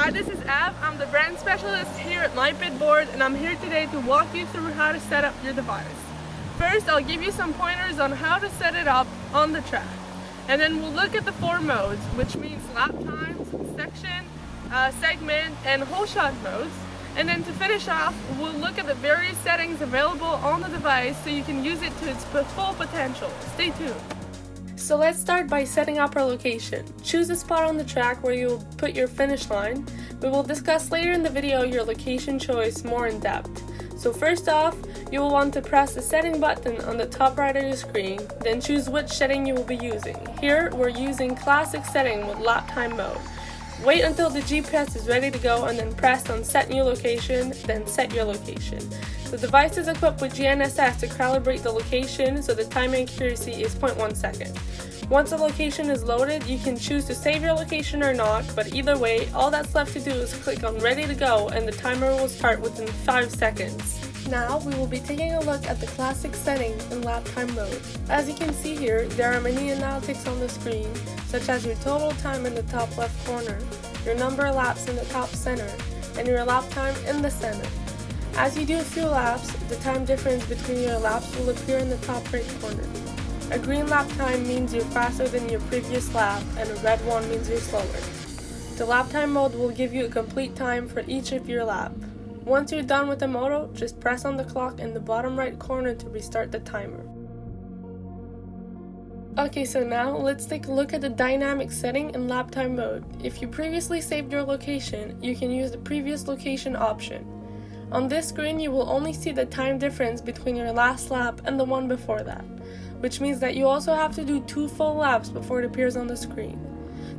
Hi, this is Av. I'm the brand specialist here at MyPITBOARD, and I'm here today to walk you through how to set up your device. First, I'll give you some pointers on how to set it up on the track. And then we'll look at the 4 modes, which means lap times, section, segment, and Holeshot modes. And then to finish off, we'll look at the various settings available on the device so you can use it to its full potential. Stay tuned. So let's start by setting up our location. Choose a spot on the track where you will put your finish line. We will discuss later in the video your location choice more in depth. So first off, you will want to press the setting button on the top right of your screen, then choose which setting you will be using. Here, we're using classic setting with Laptime mode. Wait until the GPS is ready to go and then press on set new location, then set your location. The device is equipped with GNSS to calibrate the location so the timing accuracy is 0.1 second. Once the location is loaded, you can choose to save your location or not, but either way, all that's left to do is click on ready to go and the timer will start within 5 seconds. Now we will be taking a look at the classic setting in Laptime mode. As you can see here, there are many analytics on the screen, such as your total time in the top left corner, your number of laps in the top center, and your lap time in the center. As you do a few laps, the time difference between your laps will appear in the top right corner. A green lap time means you're faster than your previous lap, and a red one means you're slower. The Laptime mode will give you a complete time for each of your lap. Once you're done with the moto, just press on the clock in the bottom right corner to restart the timer. Okay, so now let's take a look at the dynamic setting in Laptime mode. If you previously saved your location, you can use the previous location option. On this screen, you will only see the time difference between your last lap and the one before that, which means that you also have to do 2 full laps before it appears on the screen.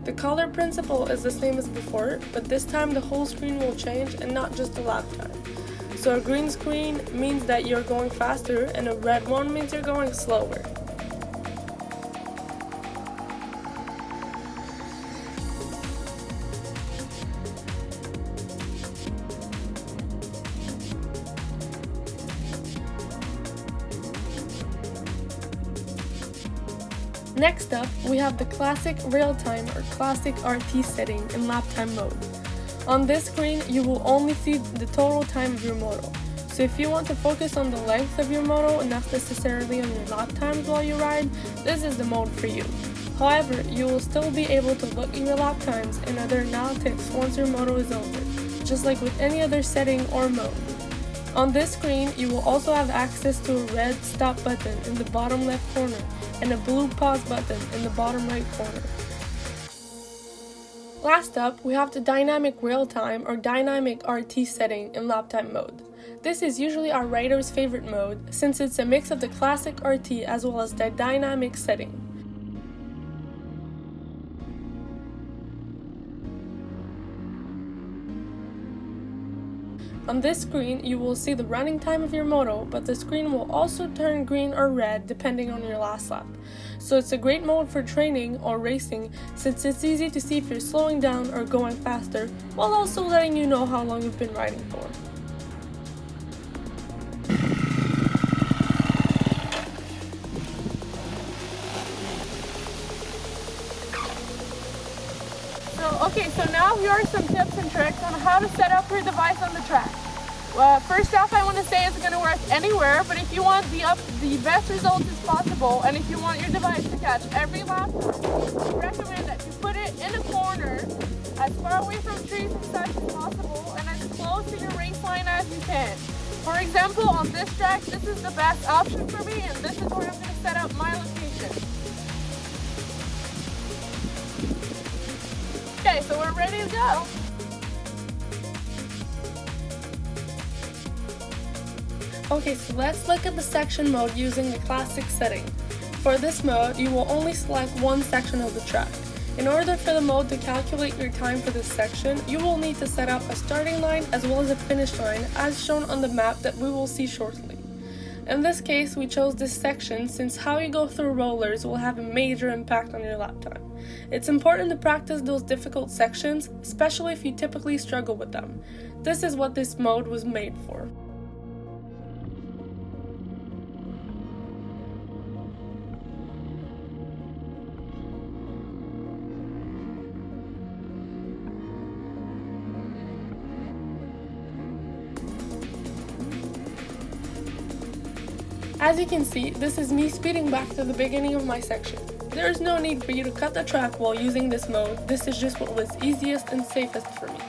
The color principle is the same as before, but this time the whole screen will change and not just the lap time. So a green screen means that you're going faster and a red one means you're going slower. Next up, we have the classic real-time or classic RT setting in Laptime mode. On this screen, you will only see the total time of your moto. So if you want to focus on the length of your moto and not necessarily on your lap times while you ride, this is the mode for you. However, you will still be able to look at your lap times and other analytics once your moto is over, just like with any other setting or mode. On this screen, you will also have access to a red stop button in the bottom left corner and a blue pause button in the bottom right corner. Last up, we have the dynamic real-time or dynamic RT setting in Laptime mode. This is usually our rider's favorite mode since it's a mix of the classic RT as well as the dynamic setting. On this screen, you will see the running time of your moto, but the screen will also turn green or red depending on your last lap. So it's a great mode for training or racing since it's easy to see if you're slowing down or going faster, while also letting you know how long you've been riding for. So now here are some tips and tricks on how to set up your device on the track. First off, I want to say it's going to work anywhere, but if you want the best results as possible, and if you want your device to catch every lap, we recommend that you put it in a corner, as far away from trees and such as possible, and as close to your race line as you can. For example, on this track, this is the best option for me, and this is where I'm going to set up my location. Okay, so we're ready to go. Okay, so let's look at the section mode using the classic setting. For this mode, you will only select one section of the track. In order for the mode to calculate your time for this section, you will need to set up a starting line as well as a finish line as shown on the map that we will see shortly. In this case, we chose this section since how you go through rollers will have a major impact on your lap time. It's important to practice those difficult sections, especially if you typically struggle with them. This is what this mode was made for. As you can see, this is me speeding back to the beginning of my section. There is no need for you to cut the track while using this mode. This is just what was easiest and safest for me.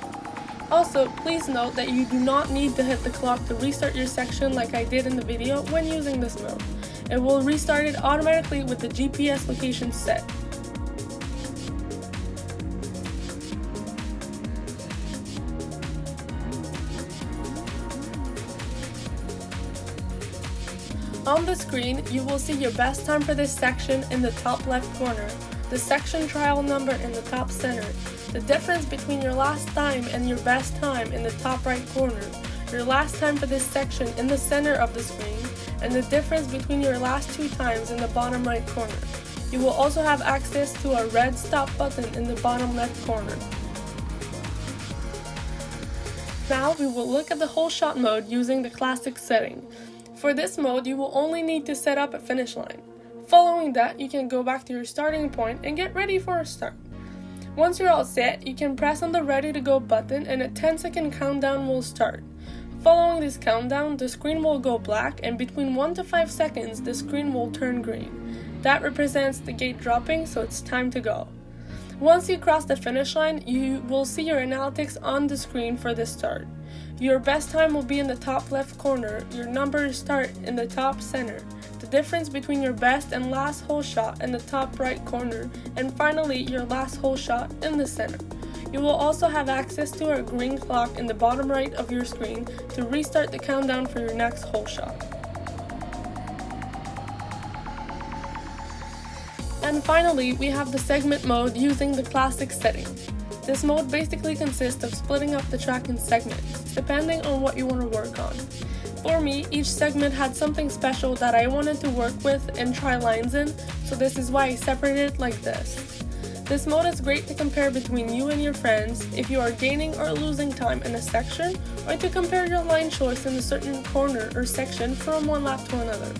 Also, please note that you do not need to hit the clock to restart your section like I did in the video when using this mode. It will restart it automatically with the GPS location set. On the screen, you will see your best time for this section in the top left corner, the section trial number in the top center, the difference between your last time and your best time in the top right corner, your last time for this section in the center of the screen, and the difference between your last 2 times in the bottom right corner. You will also have access to a red stop button in the bottom left corner. Now we will look at the Holeshot mode using the classic setting. For this mode, you will only need to set up a finish line. Following that, you can go back to your starting point and get ready for a start. Once you're all set, you can press on the ready to go button and a 10-second countdown will start. Following this countdown, the screen will go black, and between 1 to 5 seconds, the screen will turn green. That represents the gate dropping, so it's time to go. Once you cross the finish line, you will see your analytics on the screen for the start. Your best time will be in the top left corner, your number start in the top center, the difference between your best and last hole shot in the top right corner, and finally your last hole shot in the center. You will also have access to a green clock in the bottom right of your screen to restart the countdown for your next hole shot. And finally, we have the segment mode using the classic setting. This mode basically consists of splitting up the track in segments, depending on what you want to work on. For me, each segment had something special that I wanted to work with and try lines in, so this is why I separated it like this. This mode is great to compare between you and your friends if you are gaining or losing time in a section, or to compare your line choice in a certain corner or section from one lap to another.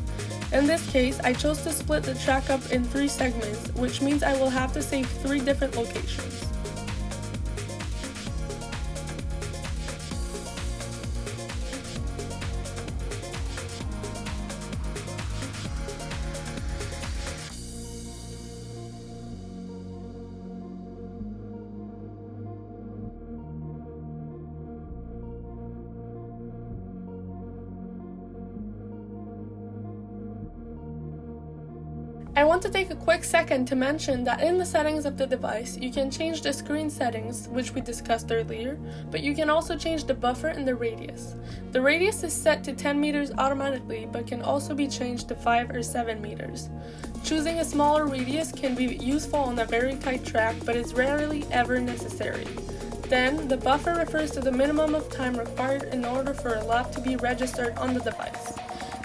In this case, I chose to split the track up in 3 segments, which means I will have to save 3 different locations. I want to take a quick second to mention that in the settings of the device, you can change the screen settings, which we discussed earlier, but you can also change the buffer and the radius. The radius is set to 10 meters automatically, but can also be changed to 5 or 7 meters. Choosing a smaller radius can be useful on a very tight track, but is rarely ever necessary. Then, the buffer refers to the minimum of time required in order for a lap to be registered on the device.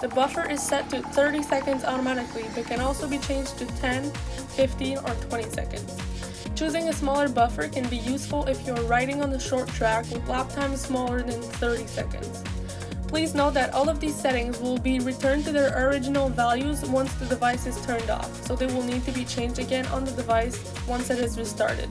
The buffer is set to 30 seconds automatically, but can also be changed to 10, 15, or 20 seconds. Choosing a smaller buffer can be useful if you are riding on a short track with lap times smaller than 30 seconds. Please note that all of these settings will be returned to their original values once the device is turned off, so they will need to be changed again on the device once it is restarted.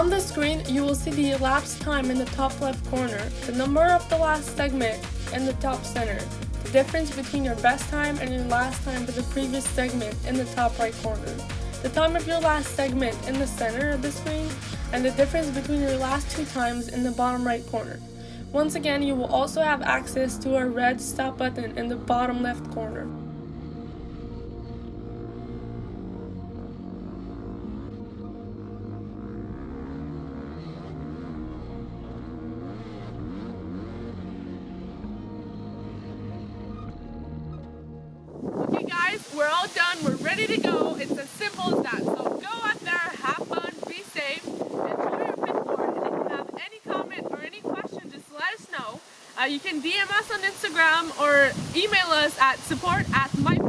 On the screen, you will see the elapsed time in the top left corner, the number of the last segment in the top center, the difference between your best time and your last time for the previous segment in the top right corner, the time of your last segment in the center of the screen, and the difference between your last 2 times in the bottom right corner. Once again, you will also have access to a red stop button in the bottom left corner. Okay guys, we're all done, we're ready to go. It's as simple as that. So go out there, have fun, be safe, enjoy your pitboard, and if you have any comment or any question, just let us know. You can DM us on Instagram or email us at support@mypitboard.com.